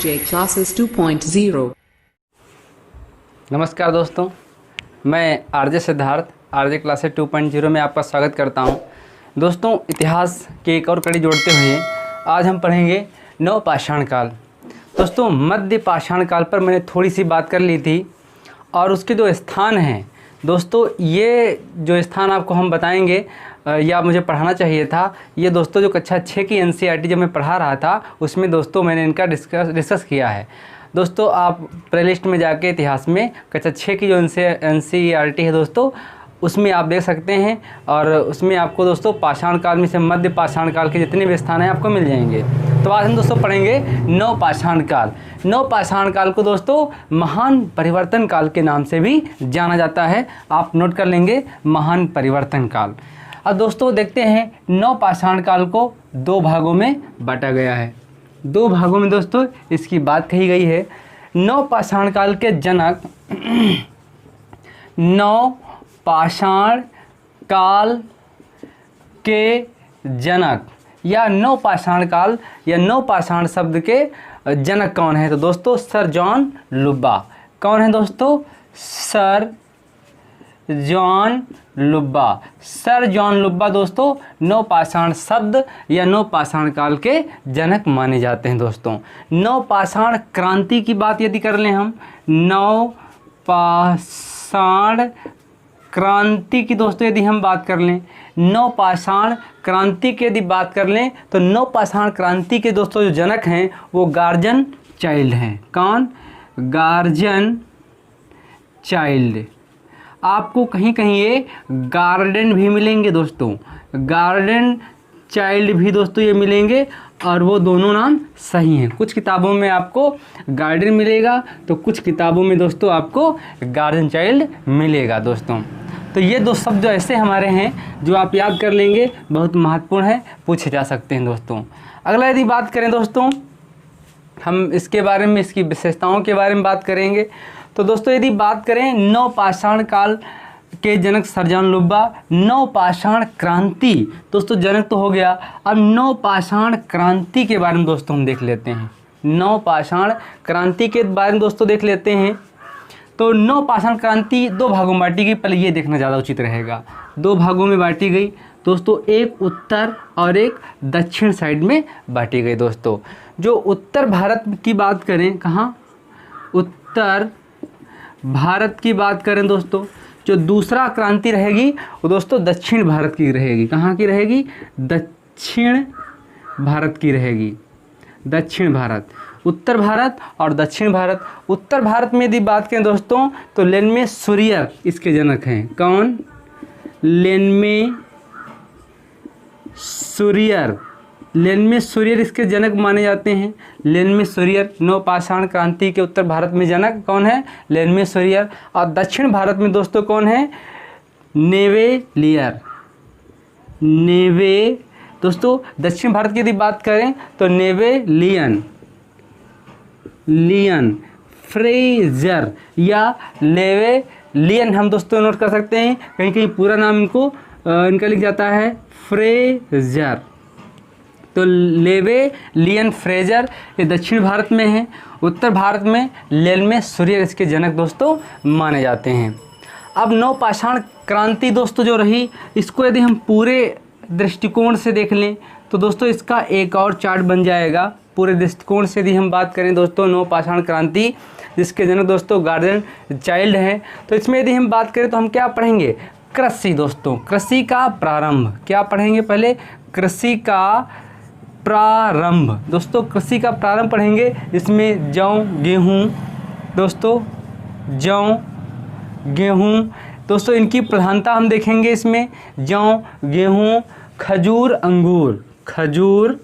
RJ Classes 2.0। नमस्कार दोस्तों, मैं आरजे सिद्धार्थ आरजे क्लासेस 2.0 में आपका स्वागत करता हूं। दोस्तों, इतिहास की एक और कड़ी जोड़ते हुए आज हम पढ़ेंगे नवपाषाण काल। दोस्तों, मध्य पाषाण काल पर मैंने थोड़ी सी बात कर ली थी और उसके जो स्थान हैं दोस्तों, ये जो स्थान आपको हम बताएंगे या मुझे पढ़ाना चाहिए था, ये दोस्तों जो कक्षा 6 की एनसीईआरटी जब मैं पढ़ा रहा था उसमें दोस्तों मैंने इनका डिस्कस किया है। दोस्तों, आप प्लेलिस्ट में जाके इतिहास में कक्षा 6 की जो एनसीईआरटी है दोस्तों, उसमें आप देख सकते हैं और उसमें आपको दोस्तों पाषाण काल में से मध्य पाषाण काल के जितने भी स्थान हैं आपको मिल जाएंगे। तो आज हम दोस्तों पढ़ेंगे नवपाषाण काल। नवपाषाण काल को दोस्तों महान परिवर्तन काल के नाम से भी जाना जाता है। आप नोट कर लेंगे, महान परिवर्तन काल। अब दोस्तों देखते हैं, नवपाषाण काल को दो भागों में बांटा गया है। दो भागों में दोस्तों इसकी बात कही गई है। नवपाषाण काल के जनक नवपाषाण काल के जनक या नवपाषाण काल या नवपाषाण शब्द के जनक कौन है? तो दोस्तों सर जॉन लुब्बा। कौन है दोस्तों? Sir John Lubbock. Sir John Lubbock दोस्तों नवपाषाण शब्द या नवपाषाण काल के जनक माने जाते हैं। दोस्तों, नवपाषाण क्रांति की बात यदि कर लें हम, नवपाषाण क्रांति की दोस्तों यदि हम बात कर लें, नवपाषाण क्रांति की यदि बात कर लें तो नवपाषाण क्रांति के दोस्तों जो जनक हैं वो गार्जन चाइल्ड हैं। कौन? Guardian child. आपको कहीं कहीं ये गार्डन भी मिलेंगे दोस्तों, गार्डन चाइल्ड भी दोस्तों ये मिलेंगे और वो दोनों नाम सही हैं। कुछ किताबों में आपको गार्डन मिलेगा तो कुछ किताबों में दोस्तों आपको गार्डन चाइल्ड मिलेगा दोस्तों। तो ये दो शब्द जो ऐसे हमारे हैं जो आप याद कर लेंगे, बहुत महत्वपूर्ण है, पूछे जा सकते हैं दोस्तों। अगला यदि बात करें दोस्तों, हम इसके बारे में, इसकी विशेषताओं के बारे में बात करेंगे। तो दोस्तों यदि बात करें नवपाषाण काल के जनक सर जॉन लुब्बा, नवपाषाण क्रांति दोस्तों जनक तो हो गया। अब नवपाषाण क्रांति के बारे में दोस्तों हम देख लेते हैं। नवपाषाण क्रांति के बारे में दोस्तों देख लेते हैं। तो नवपाषाण क्रांति दो भागों में बांटी गई। पहले ये देखना ज़्यादा उचित रहेगा। दो भागों में बांटी गई दोस्तों, एक उत्तर और एक दक्षिण साइड में बांटी गई दोस्तों। जो उत्तर भारत की बात करें, कहाँ? उत्तर भारत की बात करें दोस्तों, जो दूसरा क्रांति रहेगी वो दोस्तों दक्षिण भारत की रहेगी। कहाँ की रहेगी? दक्षिण भारत की रहेगी। दक्षिण भारत, उत्तर भारत और दक्षिण भारत। उत्तर भारत में यदि बात करें दोस्तों तो लेनमे सूर्यर इसके जनक हैं। कौन? लेनमे सूर्यर। लेनमे सूर्यर इसके जनक माने जाते हैं। लेनमे सूर्यर नवपाषाण क्रांति के उत्तर भारत में जनक कौन है? लेनमे सूर्यर। और दक्षिण भारत में दोस्तों कौन है? नेवे लियर। नेवे दोस्तों दक्षिण भारत की यदि बात करें तो नेवे लियन, लियन फ्रेजर या लेवे लियन हम दोस्तों नोट कर सकते हैं। कहीं कहीं पूरा नाम इनका लिख जाता है फ्रेजर। तो लेवे लियन फ्रेजर ये दक्षिण भारत में है। उत्तर भारत में लेनमे सूर्यर इसके जनक दोस्तों माने जाते हैं। अब नवपाषाण क्रांति दोस्तों जो रही, इसको यदि हम पूरे दृष्टिकोण से देख लें तो दोस्तों इसका एक और चार्ट बन जाएगा। पूरे दृष्टिकोण से यदि हम बात करें दोस्तों नवपाषाण क्रांति जिसके जनक दोस्तों गार्डन चाइल्ड हैं, तो इसमें यदि हम बात करें तो हम क्या पढ़ेंगे? कृषि दोस्तों, कृषि का प्रारंभ। क्या पढ़ेंगे? पहले कृषि का प्रारंभ दोस्तों, कृषि का प्रारंभ पढ़ेंगे। इसमें जौ गेहूँ दोस्तों, जौ गेहूँ दोस्तों इनकी प्रधानता हम देखेंगे। इसमें जौ गेहूँ, खजूर अंगूर, खजूर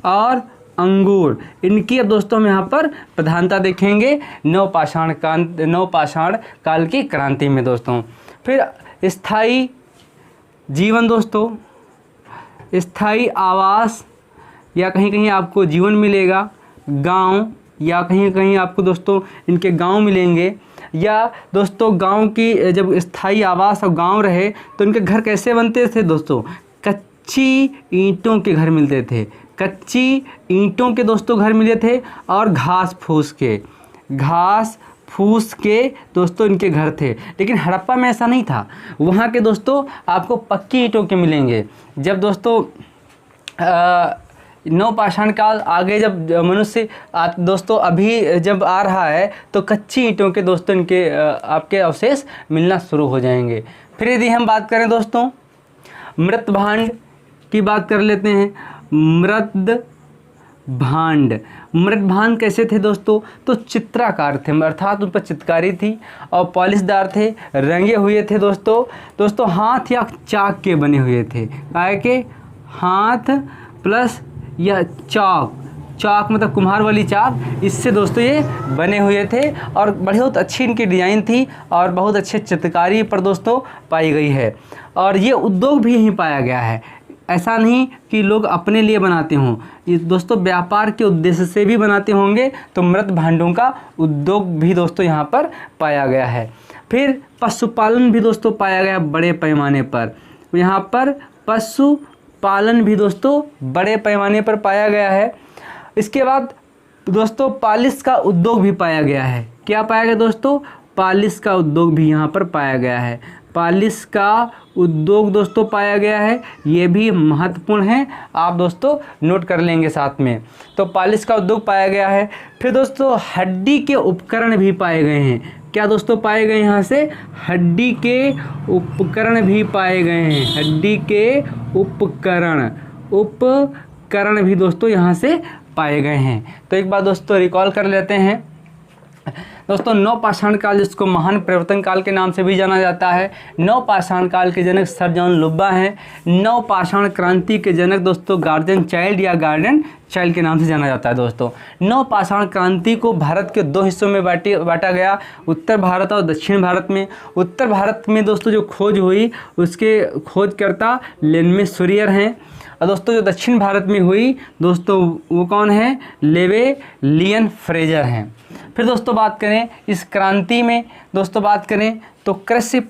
और अंगूर, इनकी अब दोस्तों हम यहाँ पर प्रधानता देखेंगे नवपाषाण काल की क्रांति में दोस्तों। फिर स्थायी जीवन दोस्तों, स्थायी आवास या कहीं कहीं आपको जीवन मिलेगा। गांव या कहीं कहीं आपको दोस्तों इनके गांव मिलेंगे। या दोस्तों गांव की जब स्थायी आवास और गांव रहे तो इनके घर कैसे बनते थे दोस्तों? कच्ची ईंटों के घर मिलते थे। कच्ची ईंटों के दोस्तों घर मिले थे और घास फूस के दोस्तों इनके घर थे। लेकिन हड़प्पा में ऐसा नहीं था, वहाँ के दोस्तों आपको पक्की ईंटों के मिलेंगे। जब दोस्तों नवपाषाण काल आगे जब मनुष्य दोस्तों अभी जब आ रहा है तो कच्ची ईंटों के दोस्तों इनके आपके अवशेष मिलना शुरू हो जाएंगे। फिर यदि हम बात करें दोस्तों मृत भांड की बात कर लेते हैं। मृत भांड कैसे थे दोस्तों? तो चित्राकार थे, अर्थात उन पर चित्रकारी थी और पॉलिशदार थे, रंगे हुए थे दोस्तों हाथ या चाक के बने हुए थे। काय के हाथ प्लस या चाक मतलब कुम्हार वाली चाक, इससे दोस्तों ये बने हुए थे और बहुत अच्छी इनकी डिज़ाइन थी और बहुत अच्छे चित्रकारी पर दोस्तों पाई गई है। और ये उद्योग भी यहीं पाया गया है, ऐसा नहीं कि लोग अपने लिए बनाते हों, ये दोस्तों व्यापार के उद्देश्य से भी बनाते होंगे। तो मृत भांडों का उद्योग भी दोस्तों यहाँ पर पाया गया है। फिर पशुपालन भी दोस्तों पाया गया बड़े पैमाने पर, यहाँ पर पशुपालन भी दोस्तों बड़े पैमाने पर पाया गया है। इसके बाद दोस्तों पालिश का उद्योग भी पाया गया है। क्या पाया गया दोस्तों? पालिश का उद्योग भी यहाँ पर पाया गया है। पालिश का उद्योग दोस्तों पाया गया है, ये भी महत्वपूर्ण है, आप दोस्तों नोट कर लेंगे साथ में। तो पालिश का उद्योग पाया गया है। फिर दोस्तों हड्डी के उपकरण भी पाए गए हैं। क्या दोस्तों पाए गए यहाँ से? हड्डी के उपकरण भी पाए गए हैं। हड्डी के उपकरण भी दोस्तों यहाँ से पाए गए हैं। तो एक बार दोस्तों रिकॉल कर लेते हैं दोस्तों। नवपाषाण काल जिसको महान परिवर्तन काल के नाम से भी जाना जाता है, नवपाषाण काल के जनक सर जॉन लुब्बा हैं। नवपाषाण क्रांति के जनक दोस्तों गार्डन चाइल्ड या गार्डन चाइल्ड के नाम से जाना जाता है दोस्तों। नवपाषाण क्रांति को भारत के दो हिस्सों में बांटा गया, उत्तर भारत और दक्षिण भारत में। उत्तर भारत में दोस्तों जो खोज हुई उसके खोजकर्ता लेनमे सूरियर हैं, और दोस्तों जो दक्षिण भारत में हुई दोस्तों वो कौन है? लेवेलियन फ्रेजर हैं। फिर दोस्तों बात करें इस क्रांति में, दोस्तों बात करें तो कृषि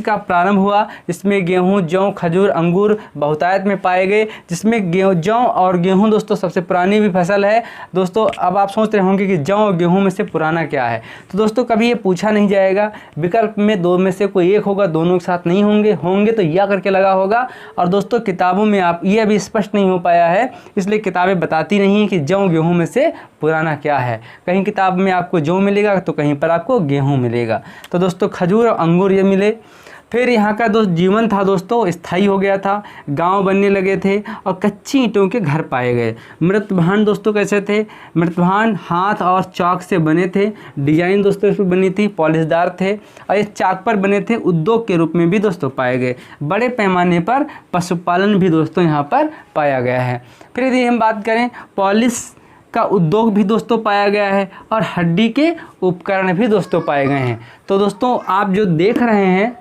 का प्रारंभ हुआ। इसमें गेहूं, जौ, खजूर, अंगूर बहुतायत में पाए गए, जिसमें जौ और गेहूं दोस्तों सबसे पुरानी भी फसल है दोस्तों। अब आप सोच रहे होंगे कि जौ और गेहूं में से पुराना क्या है, तो दोस्तों कभी ये पूछा नहीं जाएगा, विकल्प में दो में से कोई एक होगा, दोनों के साथ नहीं होंगे तो या करके लगा होगा। और दोस्तों किताबों में आप ये अभी स्पष्ट नहीं हो पाया है, इसलिए किताबें बताती नहीं हैं कि जौ गेहूं में से पुराना क्या है। कहीं किताब में आपको जौ मिलेगा तो कहीं पर आपको गेहूं मिलेगा। तो दोस्तों खजूर और अंगूर ये मिले। फिर यहाँ का जीवन था दोस्तों स्थायी हो गया था, गांव बनने लगे थे और कच्ची ईंटों के घर पाए गए। मृत भांड दोस्तों कैसे थे? मृत भांड हाथ और चाक से बने थे, डिजाइन दोस्तों इस पर बनी थी, पॉलिशदार थे और ये चाक पर बने थे, उद्योग के रूप में भी दोस्तों पाए गए। बड़े पैमाने पर पशुपालन भी दोस्तों यहाँ पर पाया गया है। फिर यदि हम बात करें पॉलिश का उद्योग भी दोस्तों पाया गया है और हड्डी के उपकरण भी दोस्तों पाए गए हैं। तो दोस्तों आप जो देख रहे हैं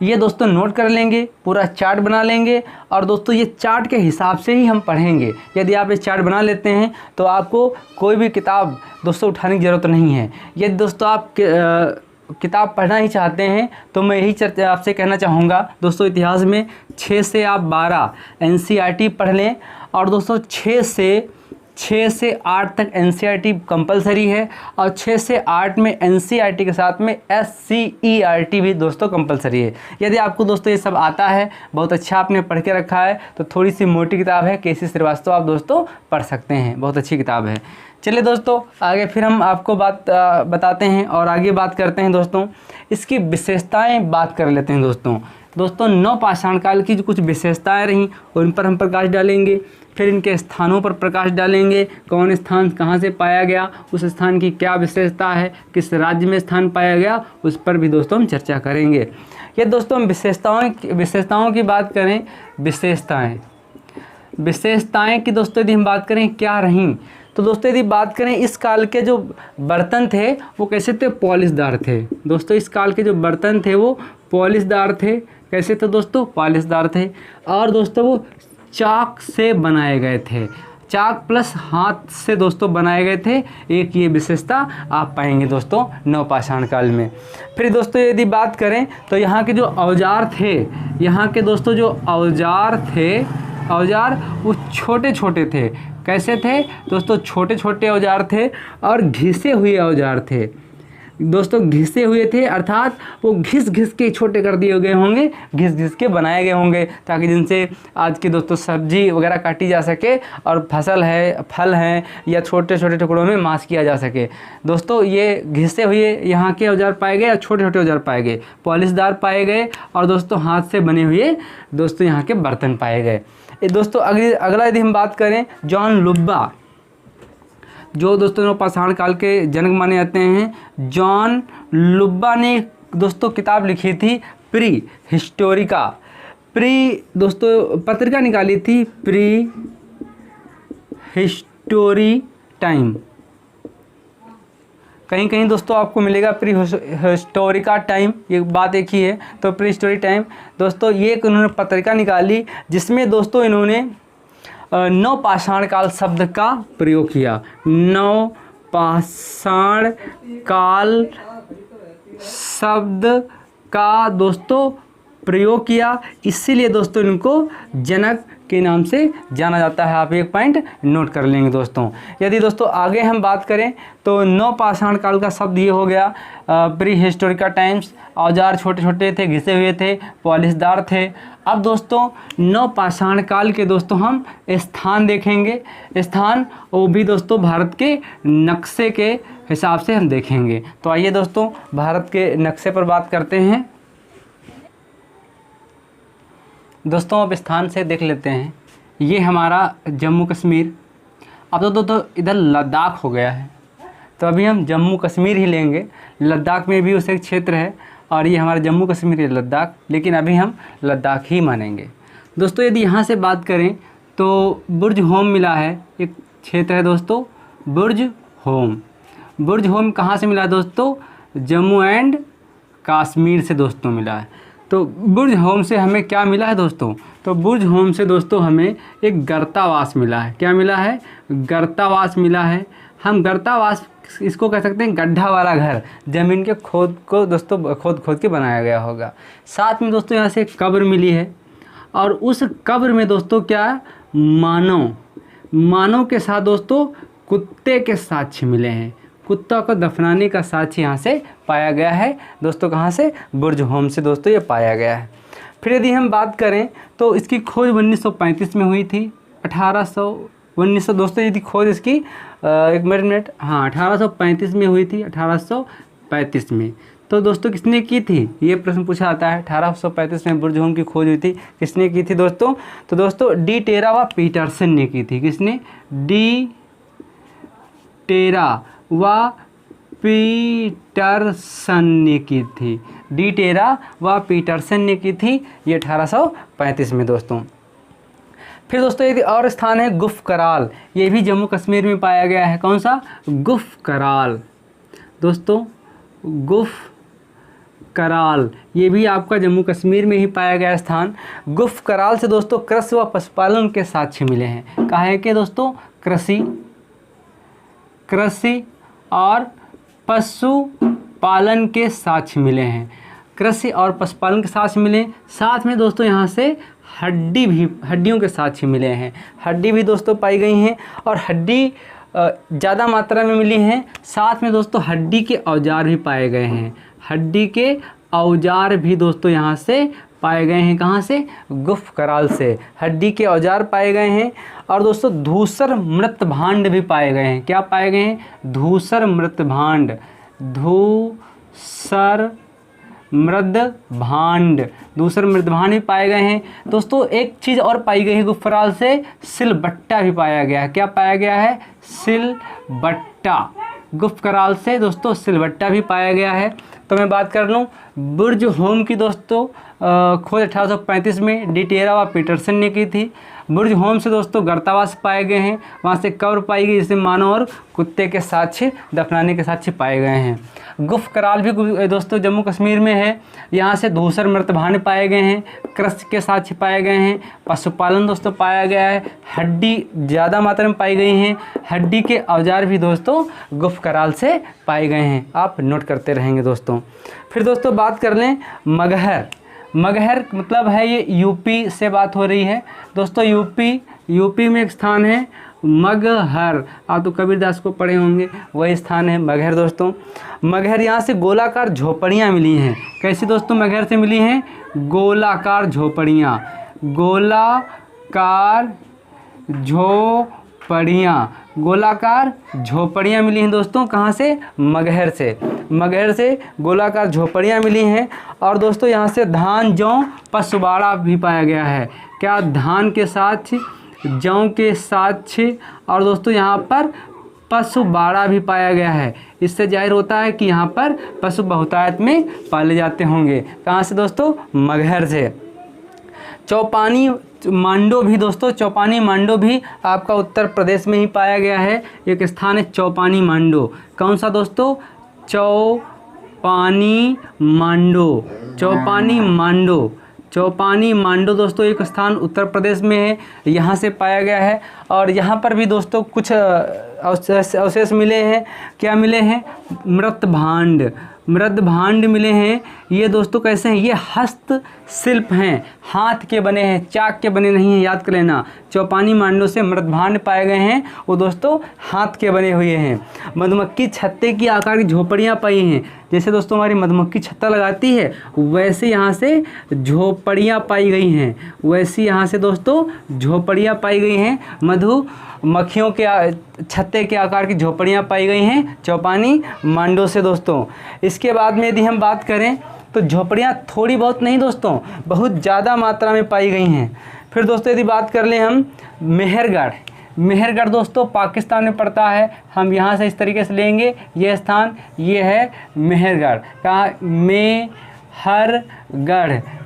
ये दोस्तों नोट कर लेंगे, पूरा चार्ट बना लेंगे और दोस्तों ये चार्ट के हिसाब से ही हम पढ़ेंगे। यदि आप ये चार्ट बना लेते हैं तो आपको कोई भी किताब दोस्तों उठाने की ज़रूरत नहीं है। यदि दोस्तों आप किताब पढ़ना ही चाहते हैं तो मैं यही चर्चा आपसे कहना चाहूँगा दोस्तों, इतिहास में 6 से आप 12 NCERT पढ़ लें और दोस्तों 6 से 8 तक NCERT कंपलसरी है और 6 से 8 में NCERT के साथ में SCERT भी दोस्तों कंपलसरी है। यदि आपको दोस्तों ये सब आता है, बहुत अच्छा आपने पढ़ के रखा है, तो थोड़ी सी मोटी किताब है KC श्रीवास्तव, आप दोस्तों पढ़ सकते हैं, बहुत अच्छी किताब है। चलिए दोस्तों आगे फिर हम आपको बताते हैं और आगे बात करते हैं दोस्तों, इसकी विशेषताएँ बात कर लेते हैं दोस्तों। नवपाषाण काल की जो कुछ विशेषताएँ रहीं उन पर हम प्रकाश डालेंगे, फिर इनके स्थानों पर प्रकाश डालेंगे, कौन स्थान कहाँ से पाया गया, उस स्थान की क्या विशेषता है, किस राज्य में स्थान पाया गया, उस पर भी दोस्तों हम चर्चा करेंगे। ये दोस्तों हम विशेषताओं की बात करें, विशेषताएं की दोस्तों यदि हम बात करें क्या रहीं, तो दोस्तों यदि बात करें इस काल के जो बर्तन थे वो कैसे थे? पॉलिशदार थे दोस्तों। इस काल के जो बर्तन थे वो पॉलिशदार थे। कैसे थे दोस्तों? पॉलिशदार थे। और दोस्तों वो चाक से बनाए गए थे, चाक प्लस हाथ से दोस्तों बनाए गए थे। एक ये विशेषता आप पाएंगे दोस्तों नवपाषाण काल में। फिर दोस्तों यदि बात करें तो यहाँ के जो औजार थे, यहाँ के दोस्तों जो औजार थे औजार वो छोटे छोटे थे। कैसे थे दोस्तों? छोटे छोटे औजार थे और घिसे हुए औजार थे दोस्तों, घिसे हुए थे, अर्थात वो घिस घिस के छोटे कर दिए गए होंगे, घिस घिस के बनाए गए होंगे, ताकि जिनसे आज की दोस्तों सब्जी वगैरह काटी जा सके और फसल है, फल हैं या छोटे छोटे टुकड़ों में मांस किया जा सके। दोस्तों ये घिसे हुए यहाँ के औजार पाए गए और छोटे छोटे औजार पाए गए, पॉलिशदार पाए गए और दोस्तों हाथ से बने हुए दोस्तों यहाँ के बर्तन पाए गए। दोस्तों अगला यदि हम बात करें, जॉन लुब्बा, जो दोस्तों नवपाषाण काल के जनक माने जाते हैं। जॉन लुब्बा ने दोस्तों किताब लिखी थी प्री हिस्टोरिका, दोस्तों पत्रिका निकाली थी प्री हिस्टोरी टाइम। कहीं कहीं दोस्तों आपको मिलेगा प्री हिस्टोरिका टाइम, ये बात एक ही है। तो प्री हिस्टोरी टाइम दोस्तों ये एक उन्होंने पत्रिका निकाली जिसमें दोस्तों इन्होंने नवपाषाण काल शब्द का प्रयोग किया। नवपाषाण काल शब्द का दोस्तों प्रयोग किया, इसीलिए दोस्तों इनको जनक के नाम से जाना जाता है। आप एक पॉइंट नोट कर लेंगे दोस्तों। यदि दोस्तों आगे हम बात करें तो नवपाषाण काल का शब्द ये हो गया प्री हिस्टोरिका टाइम्स। औजार छोटे छोटे थे, घिसे हुए थे, पॉलिशदार थे। अब दोस्तों नवपाषाण काल के दोस्तों हम स्थान देखेंगे। स्थान वो भी दोस्तों भारत के नक्शे के हिसाब से हम देखेंगे। तो आइए दोस्तों भारत के नक्शे पर बात करते हैं। दोस्तों अब स्थान से देख लेते हैं। ये हमारा जम्मू कश्मीर, अब तो दोस्तों इधर लद्दाख हो गया है, तो अभी हम जम्मू कश्मीर ही लेंगे। लद्दाख में भी उसे एक क्षेत्र है और ये हमारा जम्मू कश्मीर है लद्दाख, लेकिन अभी हम लद्दाख ही मानेंगे। दोस्तों यदि यहाँ से बात करें तो बुर्ज होम मिला है, एक क्षेत्र है दोस्तों बुर्ज होम। बुर्ज होम कहाँ से मिला दोस्तों? जम्मू एंड कश्मीर से दोस्तों मिला है। तो बुर्ज होम से हमें क्या मिला है दोस्तों? तो बुर्ज होम से दोस्तों हमें एक गर्तावास मिला है। क्या मिला है? गर्तावास मिला है। हम गर्तावास इसको कह सकते हैं गड्ढा वाला घर, ज़मीन के खोद को दोस्तों खोद के बनाया गया होगा। साथ में दोस्तों यहाँ से एक कब्र मिली है और उस कब्र में दोस्तों क्या? मानव के साथ दोस्तों कुत्ते के साक्ष्य मिले हैं। कुत्ता को दफनाने का साक्ष्य यहाँ से पाया गया है दोस्तों। कहाँ से? बुर्ज होम से दोस्तों ये पाया गया है। फिर यदि हम बात करें तो इसकी खोज 1935 में हुई थी। 1900 दोस्तों यदि खोज इसकी 1835 में हुई थी, 1835 में। तो दोस्तों किसने की थी? ये प्रश्न पूछा जाता है। 1835 में बुर्ज होम की खोज हुई थी, किसने की थी दोस्तों? तो दोस्तों डी टेरा व पीटरसन ने की थी। किसने? डी टेरा व पीटरसन ने की थी। डी टेरा व पीटरसन ने की थी, ये 1835 में दोस्तों। फिर दोस्तों यदि और स्थान है गुफ कराल, ये भी जम्मू कश्मीर में पाया गया है। कौन सा? गुफ कराल दोस्तों, गुफ कराल ये भी आपका जम्मू कश्मीर में ही पाया गया स्थान। गुफ कराल से दोस्तों कृषि व पशुपालन के साक्ष्य मिले हैं। कहा है कि दोस्तों कृषि और पशुपालन के साक्ष्य मिले हैं। कृषि और पशुपालन के साक्ष्य मिले, साथ में दोस्तों यहाँ से हड्डियों के साक्ष्य मिले हैं। हड्डी भी दोस्तों पाई गई हैं और हड्डी ज़्यादा मात्रा में मिली हैं। साथ में दोस्तों हड्डी के औजार भी पाए गए हैं। हड्डी के औजार भी दोस्तों यहाँ से पाए गए हैं। कहाँ से? गुफ कराल से हड्डी के औजार पाए गए हैं। और दोस्तों धूसर मृत भांड भी पाए गए हैं। क्या पाए गए हैं? धूसर मृत भांड, धूसर मृद भांड, दूसरे मृद भांड भी पाए गए हैं। दोस्तों एक चीज़ और पाई गई है गुफ कराल से, सिलबट्टा भी पाया गया है। क्या पाया गया है? सिलबट्टा। गुफ कराल से दोस्तों सिलबट्टा भी पाया गया है। तो मैं बात कर लूँ बुर्ज होम की दोस्तों खोज 1835 में डी टेरा व पीटरसन ने की थी। बुर्ज होम से दोस्तों गर्तावास पाए गए हैं, वहाँ से कब्र पाई गई जिसमें मानव और कुत्ते के साक्ष्य, दफनाने के साक्ष्य पाए गए हैं। गुफ कराल भी दोस्तों जम्मू कश्मीर में है, यहाँ से धूसर मृत भांड पाए गए हैं, कृषि के साक्ष्य पाए गए हैं, पशुपालन दोस्तों पाया गया है, हड्डी ज़्यादा मात्रा में पाई गई हैं, हड्डी के औजार भी दोस्तों गुफ कराल से पाए गए हैं। आप नोट करते रहेंगे दोस्तों। फिर दोस्तों बात कर लें मगहर। मगहर मतलब है ये यूपी से बात हो रही है दोस्तों। यूपी में एक स्थान है मगहर, आप तो कबीरदास को पढ़े होंगे, वही स्थान है मगहर दोस्तों। मगहर यहाँ से गोलाकार झोपड़ियाँ मिली हैं। कैसी दोस्तों मगहर से मिली हैं? गोलाकार झोपड़ियाँ, गोलाकार झोपड़ियाँ मिली हैं दोस्तों। कहाँ से? मगहर से। मगहर से गोलाकार झोपड़ियाँ मिली हैं। और दोस्तों यहाँ से धान, जौ, पशुबाड़ा भी पाया गया है। क्या? धान के साथ जौ के साथ और दोस्तों यहाँ पर पशुबाड़ा भी पाया गया है। इससे जाहिर होता है कि यहाँ पर पशु बहुतायत में पाले जाते होंगे। कहाँ से दोस्तों? मगहर से। चौपानी मांडो भी दोस्तों, चौपानी मांडो भी आपका उत्तर प्रदेश में ही पाया गया है। एक स्थान है चौपानी मांडो। कौन सा दोस्तों? चौपानी मांडो दोस्तों एक स्थान उत्तर प्रदेश में है, यहाँ से पाया गया है। और यहाँ पर भी दोस्तों कुछ अवशेष मिले हैं। क्या मिले हैं? मृद भांड मिले हैं। ये दोस्तों कैसे हैं? ये हस्तशिल्प हैं, हाथ के बने हैं, चाक के बने नहीं हैं, याद कर लेना। चौपानी मांडो से मृद भांड पाए गए हैं, वो दोस्तों हाथ के बने हुए हैं। मधुमक्खी छत्ते की आकार की झोपड़ियाँ पाई हैं। जैसे दोस्तों हमारी मधुमक्खी छत्ता लगाती है, वैसे यहाँ से झोपड़ियाँ पाई गई हैं, वैसी यहाँ से दोस्तों झोपड़ियाँ पाई गई हैं। मधुमक्खियों के छत्ते के आकार की झोपड़ियाँ पाई गई हैं चौपानी मांडो से दोस्तों। इसके बाद में यदि हम बात करें तो झोपड़ियाँ थोड़ी बहुत नहीं दोस्तों, बहुत ज़्यादा मात्रा में पाई गई हैं। फिर दोस्तों यदि बात कर लें हम मेहरगढ़ दोस्तों पाकिस्तान में पड़ता है। हम यहाँ से इस तरीके से लेंगे, ये स्थान ये है मेहरगढ़। कहाँ?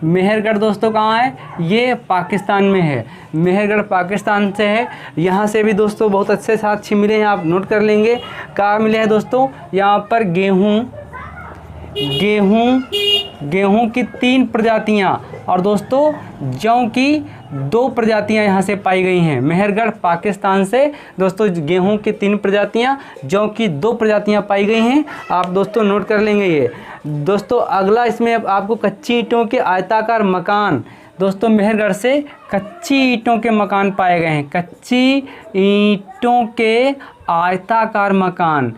मेहरगढ़ दोस्तों कहाँ है? ये पाकिस्तान में है। मेहरगढ़ पाकिस्तान से है। यहाँ से भी दोस्तों बहुत अच्छे साक्ष्य मिले हैं, आप नोट कर लेंगे। कहाँ मिले हैं दोस्तों? यहाँ पर गेहूं की 3 प्रजातियाँ और दोस्तों जौ की 2 प्रजातियाँ यहाँ से पाई गई हैं। मेहरगढ़ पाकिस्तान से दोस्तों गेहूं की 3 प्रजातियाँ, जौ की 2 प्रजातियाँ पाई गई हैं। आप दोस्तों नोट कर लेंगे ये। दोस्तों अगला इसमें आपको कच्ची ईंटों के आयताकार मकान, दोस्तों मेहरगढ़ से कच्ची ईंटों के मकान पाए गए हैं। कच्ची ईंटों के आयताकार मकान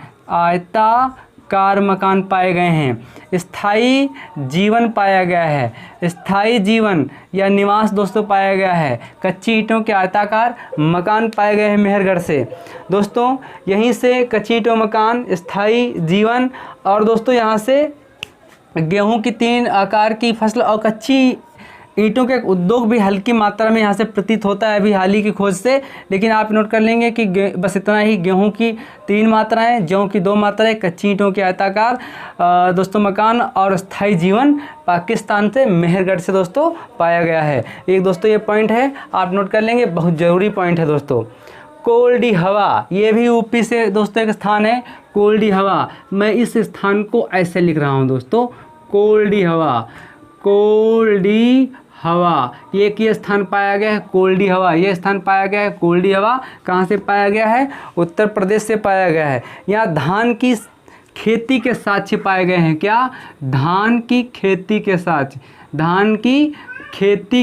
पाए गए हैं। स्थायी जीवन पाया गया है। स्थायी जीवन या निवास दोस्तों पाया गया है। कच्ची ईंटों के आयताकार मकान पाए गए हैं मेहरगढ़ से दोस्तों। यहीं से कच्ची ईंटों मकान, स्थायी जीवन और दोस्तों यहाँ से गेहूं की 3 आकार की फसल और कच्ची ईंटों के उद्योग भी हल्की मात्रा में यहाँ से प्रतीत होता है अभी हाल ही की खोज से। लेकिन आप नोट कर लेंगे कि बस इतना ही, गेहूं की 3 मात्राएं, जौ की 2 मात्राएं, कच्ची ईंटों के आयताकार दोस्तों मकान और स्थायी जीवन पाकिस्तान से मेहरगढ़ से दोस्तों पाया गया है। एक दोस्तों ये पॉइंट है, आप नोट कर लेंगे, बहुत ज़रूरी पॉइंट है दोस्तों। कोल्डी हवा, ये भी यूपी से दोस्तों एक स्थान है कोल्डी हवा। मैं इस स्थान को ऐसे लिख रहा हूँ दोस्तों, कोल्डी हवा। ये स्थान पाया गया है कोल्डी हवा। ये स्थान पाया गया है कोल्डी हवा। कहाँ से पाया गया है? उत्तर प्रदेश से पाया गया है। यहाँ धान की खेती के साक्ष्य पाए गए हैं। क्या? धान की खेती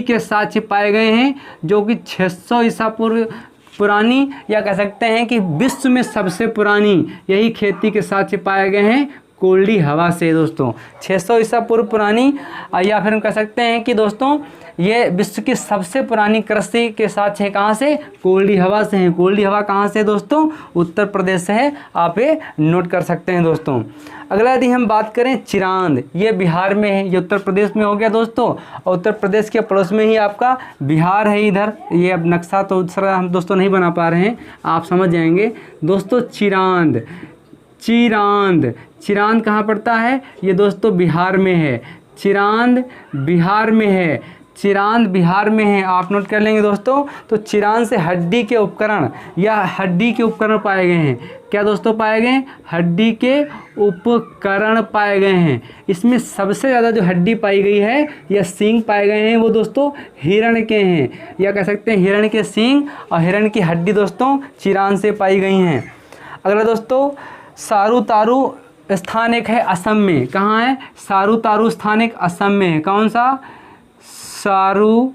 के साक्ष्य पाए गए हैं, जो कि 600 ईसा पूर्व पुरानी, या कह सकते हैं कि विश्व में सबसे पुरानी यही खेती के साक्ष्य पाए गए हैं कोल्डी हवा से दोस्तों। 600 ईसा पूर्व पुरानी, या फिर हम कह सकते हैं कि दोस्तों ये विश्व की सबसे पुरानी कृषि के साक्ष्य है। कहाँ से? कोल्डी हवा से हैं। कोल्डी हवा कहाँ से दोस्तों? उत्तर प्रदेश से है। आप ये नोट कर सकते हैं दोस्तों। अगला यदि हम बात करें चिरांद, ये बिहार में है, ये उत्तर प्रदेश में हो गया दोस्तों। और उत्तर प्रदेश के पड़ोस में ही आपका बिहार है इधर। ये अब नक्शा तो दूसरा हम दोस्तों नहीं बना पा रहे हैं, आप समझ जाएंगे दोस्तों। चिरांद कहाँ पड़ता है? ये दोस्तों बिहार में है। चिरांद बिहार में है, आप नोट कर लेंगे दोस्तों। तो चिरांद से हड्डी के उपकरण पाए गए हैं। क्या दोस्तों पाए गए? हड्डी के उपकरण पाए गए हैं। इसमें सबसे ज़्यादा जो हड्डी पाई गई है या सींग पाए गए हैं वो दोस्तों हिरण के हैं, या कह सकते हैं हिरण के सींग और हिरण की हड्डी दोस्तों चिरांद से पाई गई हैं। अगला दोस्तों सारूतारू स्थान एक है असम में। कहाँ है? सारूतारू स्थान एक असम में है। कौन सा? सारू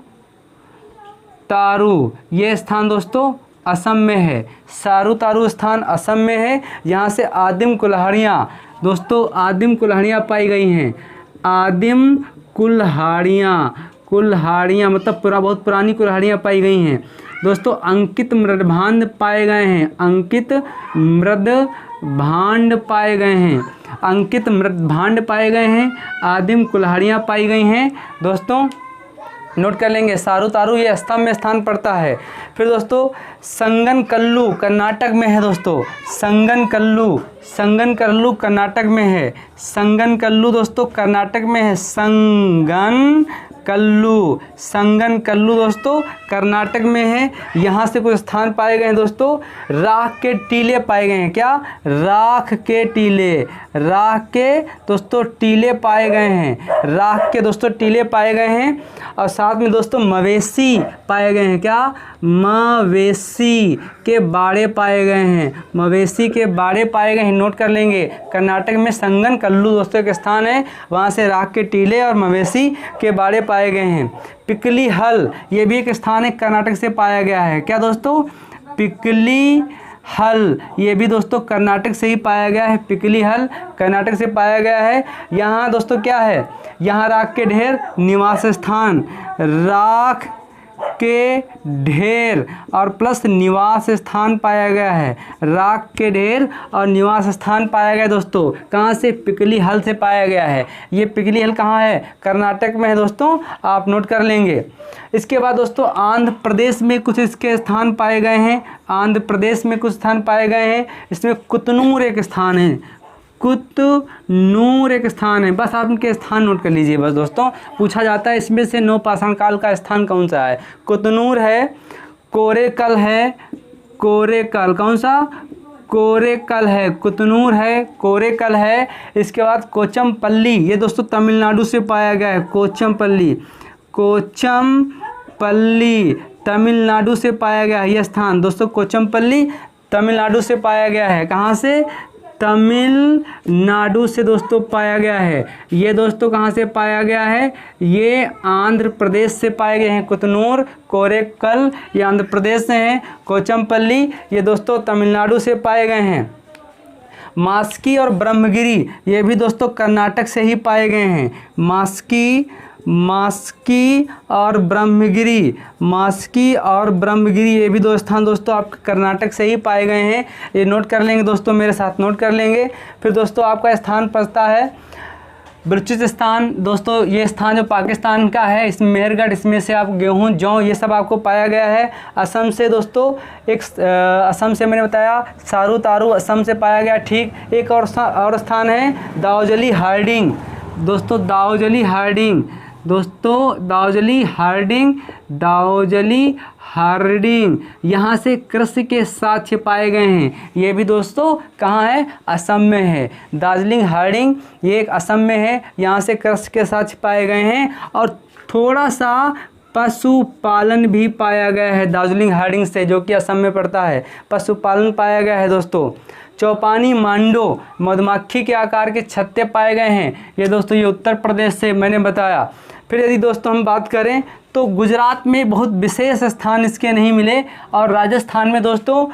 तारू ये स्थान दोस्तों असम में है। सारू तारू स्थान असम में है। यहाँ से आदिम कुल्हाड़ियाँ दोस्तों, आदिम कुल्हाड़ियाँ पाई गई हैं। आदिम कुल्हाड़ियाँ मतलब बहुत पुरानी कुल्हाड़ियाँ पाई गई हैं दोस्तों। अंकित मृदभांड पाए गए हैं। अंकित मृदभांड पाए गए हैं। अंकित मृदभांड पाए गए हैं। आदिम कुल्हाड़ियाँ पाई गई हैं दोस्तों। नोट कर लेंगे। सारू तारू ये असम में स्थान पड़ता है। फिर दोस्तों संगनकल्लू कर्नाटक में है दोस्तों। संगनकल्लू कर्नाटक में है। संगनकल्लू दोस्तों कर्नाटक में है। संगनकल्लू दोस्तों कर्नाटक में है। यहाँ से कुछ स्थान पाए गए हैं दोस्तों। राख के टीले पाए गए हैं। क्या? राख के दोस्तों टीले पाए गए हैं। राख के दोस्तों टीले पाए गए हैं। और साथ में दोस्तों मवेशी पाए गए हैं। क्या? मवेशी के बाड़े पाए गए हैं। मवेशी के बाड़े पाए गए हैं। नोट कर लेंगे। कर्नाटक में संगनकल्लू दोस्तों एक स्थान है, वहाँ से राख के टीले और मवेशी के बाड़े पाए गए हैं। पिकली हल ये भी एक स्थान है, कर्नाटक से पाया गया है। क्या दोस्तों? पिकली हल ये भी दोस्तों कर्नाटक से ही पाया गया है। पिकली हल कर्नाटक से पाया गया है। यहाँ दोस्तों क्या है? यहाँ राख के ढेर निवास स्थान, राख के ढेर और प्लस निवास स्थान पाया गया है। राख के ढेर और निवास स्थान पाया गया दोस्तों। कहाँ से? पिकली हल से पाया गया है। ये पिकली हल कहाँ है? कर्नाटक में है दोस्तों, आप नोट कर लेंगे। इसके बाद दोस्तों आंध्र प्रदेश में कुछ इसके स्थान पाए गए हैं। आंध्र प्रदेश में कुछ स्थान पाए गए हैं। इसमें कुतनूर एक स्थान है। कुतनूर एक स्थान है। बस आप इनके स्थान नोट कर लीजिए। बस दोस्तों पूछा जाता है इसमें से नवपाषाण काल का स्थान कौन सा है? कुतनूर है, कोरेकल है, कोरेकल कौन सा? कोरेकल है, कुतनूर है, कोरेकल है। इसके बाद कोचमपल्ली ये दोस्तों तमिलनाडु से पाया गया है। कोचमपल्ली तमिलनाडु से पाया गया है यह स्थान दोस्तों। कोचमपल्ली तमिलनाडु से पाया गया है। कहाँ से? तमिलनाडु से दोस्तों पाया गया है। ये दोस्तों कहाँ से पाया गया है? ये आंध्र प्रदेश से पाए गए हैं। कुतनूर, कोरेकल ये आंध्र प्रदेश से हैं। कोचमपल्ली ये दोस्तों तमिलनाडु से पाए गए हैं। मास्की और ब्रह्मगिरी ये भी दोस्तों कर्नाटक से ही पाए गए हैं। मास्की और ब्रह्मगिरी ये भी दो स्थान दोस्तों आप कर्नाटक से ही पाए गए हैं। ये नोट कर लेंगे दोस्तों, मेरे साथ नोट कर लेंगे। फिर दोस्तों आपका स्थान पड़ता है बलूचिस्तान दोस्तों। ये स्थान जो पाकिस्तान का है, इसमें मेहरगढ़, इसमें से आप गेहूं, जौ ये सब आपको पाया गया है। असम से दोस्तों असम से मैंने बताया सारू तारू असम से पाया गया। ठीक, एक और स्थान है दाऊजली हार्डिंग यहाँ से कृषि के साक्ष्य पाए गए हैं। ये भी दोस्तों कहाँ है? असम में है। दार्जिलिंग हार्डिंग ये एक असम में है, यहाँ से कृषि के साक्ष्य पाए गए हैं। और थोड़ा सा पशुपालन भी पाया गया है दार्जिलिंग हार्डिंग से, जो कि असम में पड़ता है। पशुपालन पाया गया है दोस्तों। चौपानी मांडो मधुमक्खी के आकार के छत्ते पाए गए हैं। ये दोस्तों ये उत्तर प्रदेश से मैंने बताया। फिर यदि दोस्तों हम बात करें तो गुजरात में बहुत विशेष स्थान इसके नहीं मिले। और राजस्थान में दोस्तों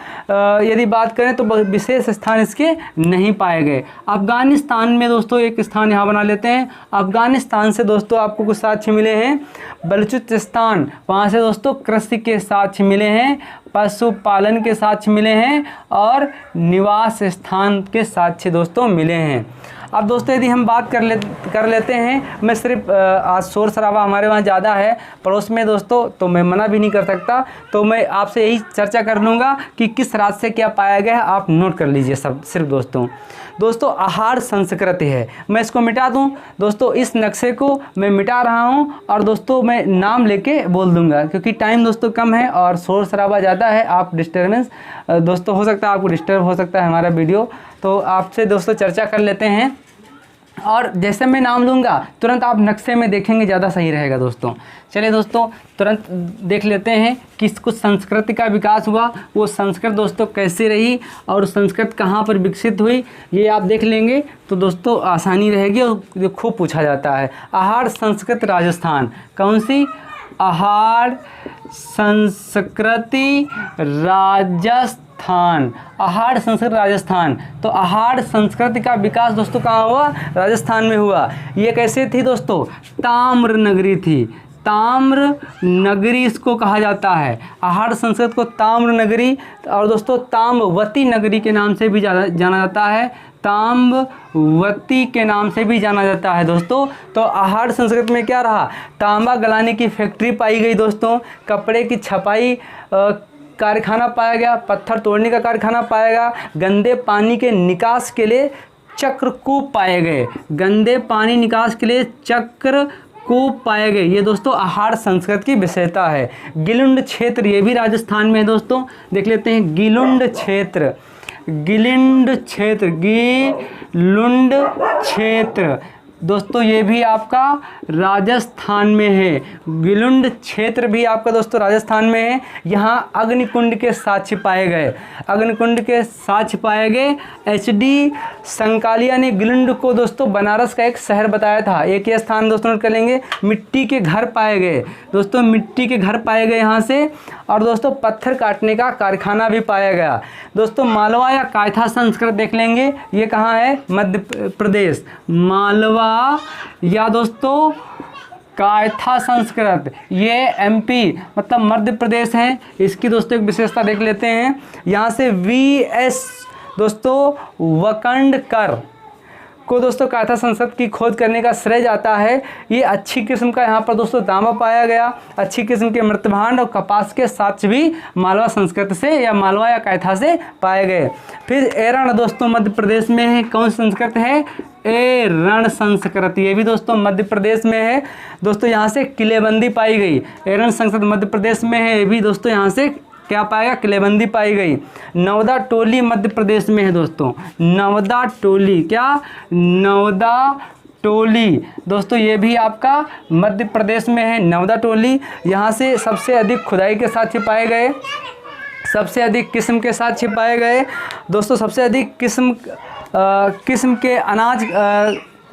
यदि बात करें तो बहुत विशेष स्थान इसके नहीं पाए गए। अफ़गानिस्तान में दोस्तों एक स्थान यहाँ बना लेते हैं। अफ़गानिस्तान से दोस्तों आपको कुछ साक्ष्य मिले हैं। बलूचिस्तान वहाँ से दोस्तों कृषि के साक्ष्य मिले हैं, पशुपालन के साक्ष्य मिले हैं और निवास स्थान के साक्ष्य दोस्तों मिले हैं। अब दोस्तों यदि हम बात कर लेते हैं, मैं सिर्फ आज शोर शराबा हमारे वहाँ ज़्यादा है पड़ोस में दोस्तों, तो मैं मना भी नहीं कर सकता, तो मैं आपसे यही चर्चा कर लूँगा कि किस राज्य से क्या पाया गया है। आप नोट कर लीजिए सब सिर्फ दोस्तों आहार संस्कृति है। मैं इसको मिटा दूं दोस्तों, इस नक्शे को मैं मिटा रहा हूं और दोस्तों मैं नाम लेके बोल दूंगा, क्योंकि टाइम दोस्तों कम है और शोर शराबा ज़्यादा है। आप डिस्टर्बेंस दोस्तों हो सकता है, आपको डिस्टर्ब हो सकता है हमारा वीडियो, तो आपसे दोस्तों चर्चा कर लेते हैं। और जैसे मैं नाम लूँगा तुरंत आप नक्शे में देखेंगे, ज़्यादा सही रहेगा दोस्तों। चलिए दोस्तों तुरंत देख लेते हैं कि कुछ संस्कृति का विकास हुआ, वो संस्कृत दोस्तों कैसे रही और संस्कृत कहाँ पर विकसित हुई, ये आप देख लेंगे तो दोस्तों आसानी रहेगी। और खूब पूछा जाता है आहार संस्कृत राजस्थान, कौन सी? आहार संस्कृति राजस्थान, आहार संस्कृति राजस्थान। तो आहार संस्कृति का विकास दोस्तों कहाँ हुआ? राजस्थान में हुआ। ये कैसे थी दोस्तों? ताम्र नगरी थी, ताम्र नगरी इसको कहा जाता है। आहार संस्कृति को ताम्र नगरी और दोस्तों ताम्रवती नगरी के नाम से भी जाना जाता है, ताम्रवती के नाम से भी जाना जाता है दोस्तों। तो आहार संस्कृति में क्या रहा? तांबा गलाने की फैक्ट्री पाई गई दोस्तों, कपड़े की छपाई कारखाना पाया गया, पत्थर तोड़ने का कारखाना पाया गया, गंदे पानी के निकास के लिए चक्रकूप पाए गए, गंदे पानी निकास के लिए चक्रकूप पाए गए। ये दोस्तों आहार संस्कृति की विशेषता है। गिलुंड क्षेत्र ये भी राजस्थान में है दोस्तों, देख लेते हैं। गिलुंड क्षेत्र, गिलुंड क्षेत्र, गिलुंड क्षेत्र दोस्तों ये भी आपका राजस्थान में है। गिलुंड क्षेत्र भी आपका दोस्तों राजस्थान में है। यहाँ अग्निकुंड के साक्ष्य पाए गए, अग्निकुंड के साक्ष्य पाए गए। एच.डी. संकालिया ने गिलुंड को दोस्तों बनारस का एक शहर बताया था। एक ही स्थान दोस्तों नोट कर लेंगे। मिट्टी के घर पाए गए दोस्तों, मिट्टी के घर पाए गए यहाँ से। और दोस्तों पत्थर काटने का कारखाना भी पाया गया दोस्तों। मालवा या कायथा संस्कृत देख लेंगे, ये कहाँ है? मध्य प्रदेश। मालवा या दोस्तों कायथा संस्कृत ये एमपी मतलब मध्य प्रदेश है। इसकी दोस्तों एक विशेषता देख लेते हैं। यहाँ से वी.एस. दोस्तों वकंडकर को दोस्तों कायथा संस्कृत की खोज करने का श्रेय जाता है। ये अच्छी किस्म का यहाँ पर दोस्तों तांबा पाया गया, अच्छी किस्म के मृतभांड और कपास के साक्ष्य भी मालवा संस्कृत से या मालवा या कायथा से पाए गए। फिर एरण दोस्तों मध्य प्रदेश में है। कौन संस्कृत है? एरण संस्कृत, ये भी दोस्तों मध्य प्रदेश में है दोस्तों। यहाँ से किलेबंदी पाई गई। एरण संस्कृत मध्य प्रदेश में है, ये भी दोस्तों यहाँ से क्या पाएगा? किलेबंदी पाई गई। नवदा टोली मध्य प्रदेश में है दोस्तों। नवदा टोली, क्या? नवदा टोली दोस्तों ये भी आपका मध्य प्रदेश में है। नवदा टोली यहाँ से सबसे अधिक खुदाई के साक्ष्य पाए गए, सबसे अधिक किस्म के साक्ष्य पाए गए दोस्तों। सबसे अधिक किस्म के अनाज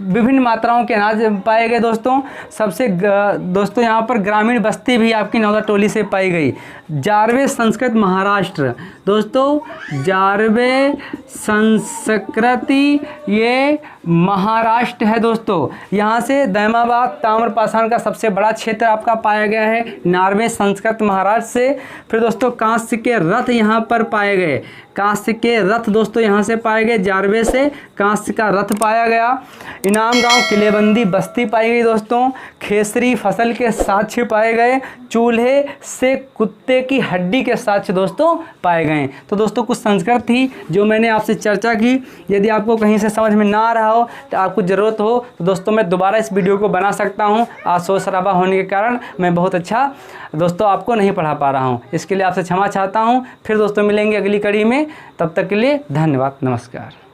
विभिन्न मात्राओं के अनाज पाए गए दोस्तों। सबसे दोस्तों यहाँ पर ग्रामीण बस्ती भी आपकी नवदा टोली से पाई गई। जारवे संस्कृत महाराष्ट्र दोस्तों, जारवे संस्कृति ये महाराष्ट्र है दोस्तों। यहाँ से दैमाबाद ताम्रपाषाण का सबसे बड़ा क्षेत्र आपका पाया गया है नार्वे संस्कृत महाराष्ट्र से। फिर दोस्तों कांस्य के रथ यहाँ पर पाए गए, कांस्य के रथ दोस्तों यहाँ से पाए गए। जारवे से कांस्य का रथ पाया गया। इनाम गांव किलेबंदी बस्ती पाई गई दोस्तों। खेसरी फसल के साक्ष्य पाए गए। चूल्हे से कुत्ते की हड्डी के साक्ष्य दोस्तों पाए गए। तो दोस्तों कुछ संस्कृत थी जो मैंने आपसे चर्चा की। यदि आपको कहीं से समझ में ना आ रहा हो तो आपको ज़रूरत हो तो दोस्तों मैं दोबारा इस वीडियो को बना सकता हूँ। आज शोर शराबा होने के कारण मैं बहुत अच्छा दोस्तों आपको नहीं पढ़ा पा रहा हूँ, इसके लिए आपसे क्षमा चाहता हूँ। फिर दोस्तों मिलेंगे अगली कड़ी में, तब तक के लिए धन्यवाद, नमस्कार।